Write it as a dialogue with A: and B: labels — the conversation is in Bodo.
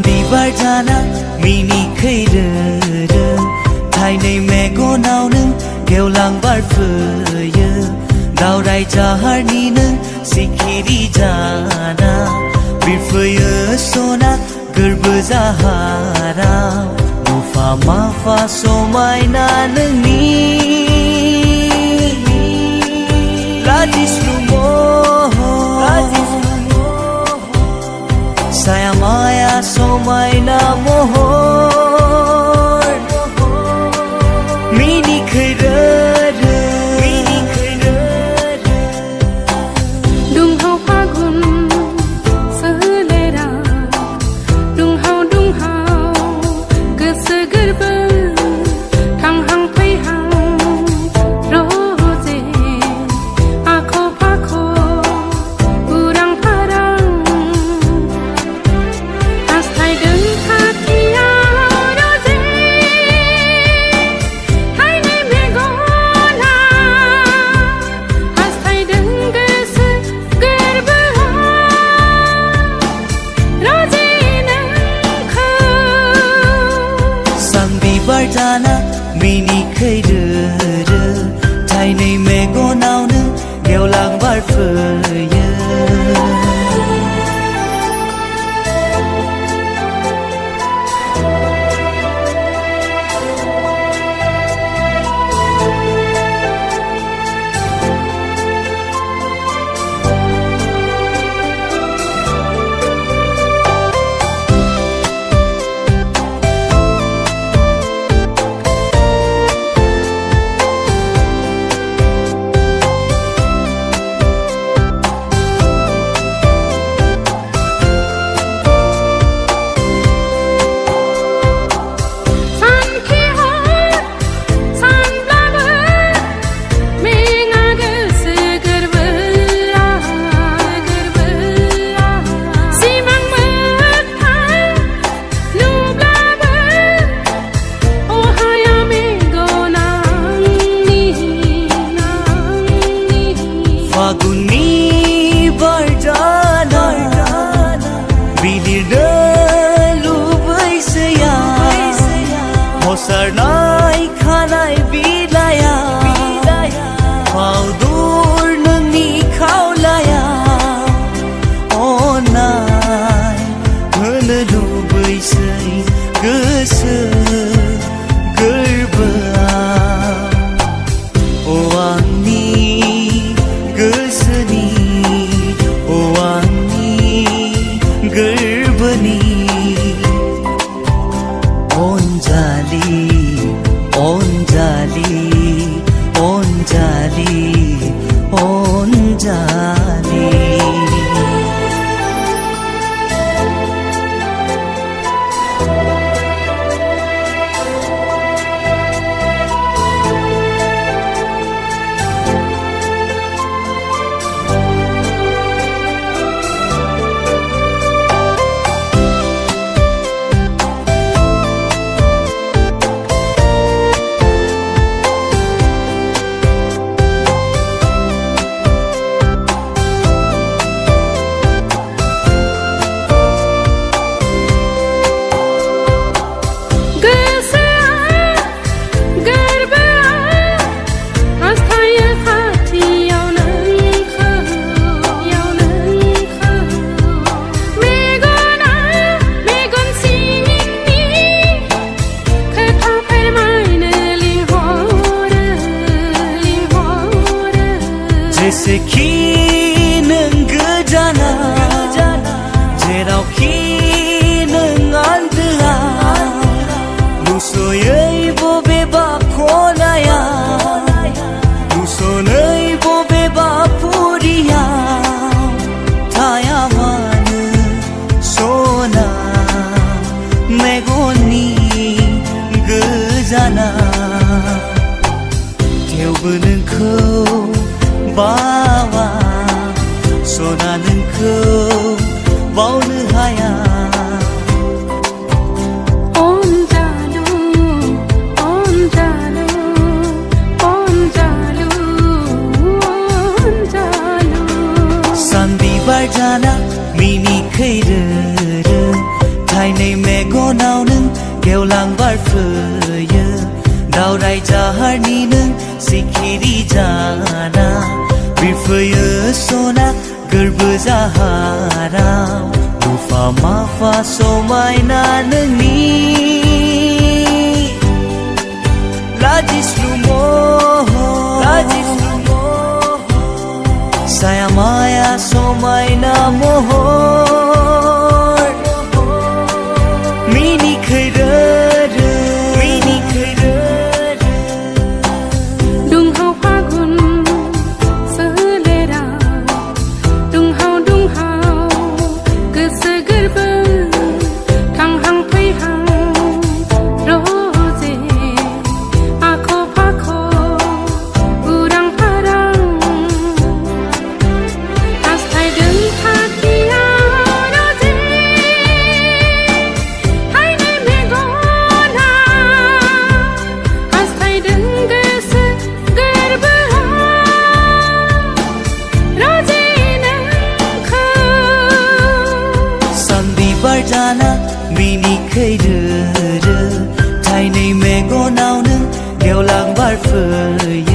A: बिबार जाना मिनिखैरो थाइनै मेगनावनो गेवलां बारफैयो दावराय जाहारनिनो सिखिरि जाना बिरफैयो सना गोरबो जाहाराव मुफा माफा समायना नोंनि लाजिस्लु महर साया माया समायना महर मिनिखैरो
B: दुंहाव फागुन सोलेरा दुंहाव गोसो गोरबो थांहां फैहां रजे आख' फाख' उरां फारां हास्थायदों खाथियाव रजे थाइनै मेगना हास्थायदों गोसो गोरबोआव रजे नोंखौ
A: सान बिबार जाना मिनिखैरो थाइनै मेगनावनो गेवलां बारफैयो फागुननि बार जाना बिलिरनो लुबैसैया हसारनाय खानाय बिलाया फावदुर नोंनि खावलाया अननाय होनो लुबैसै गोसो गोरबोआव अ आंनि गोसोनि अ आंनि गोरबोनि अनजालि अनजालि अनजालि अनजालि जेसेखि नों गोजाना जेरावखि नों आन्दोआ नुस'यै बबेबा खनाया नुस'नै बबेबा फुरियाव थाया मानो सना मेगननि गोजाना थेवबो नोंखौ बावा सना नोंखौ बावनो हाया
B: अनजालु अनजालु अनजालु अनजालु
A: सान बिबार जाना मिनिखैरो थाइनै थाइनै मेगनाव नों गेवलां बारफैयो दावराय जाहारनि नों सिखिरि जाना बिरफैयो सना गोरबो जाहाराव मुफा माफा समायना नोंनि लाजिस्लु महर साया माया समायना महर मिनिखैरो
B: दुंहाव फागुन सोलेरा दुंहाव गोसो गोरबो थांहां फैहां रजे आख' फाख' उरां फारां हास्थायदों थाखियाव रजे थाइनै मेगना हास्थायदों गोसो गोरबोआव रजे नोंखौ
A: सानबिबार जाना मिनिखैरो थाइनै मेगनाव नों गेवलां बारफैयो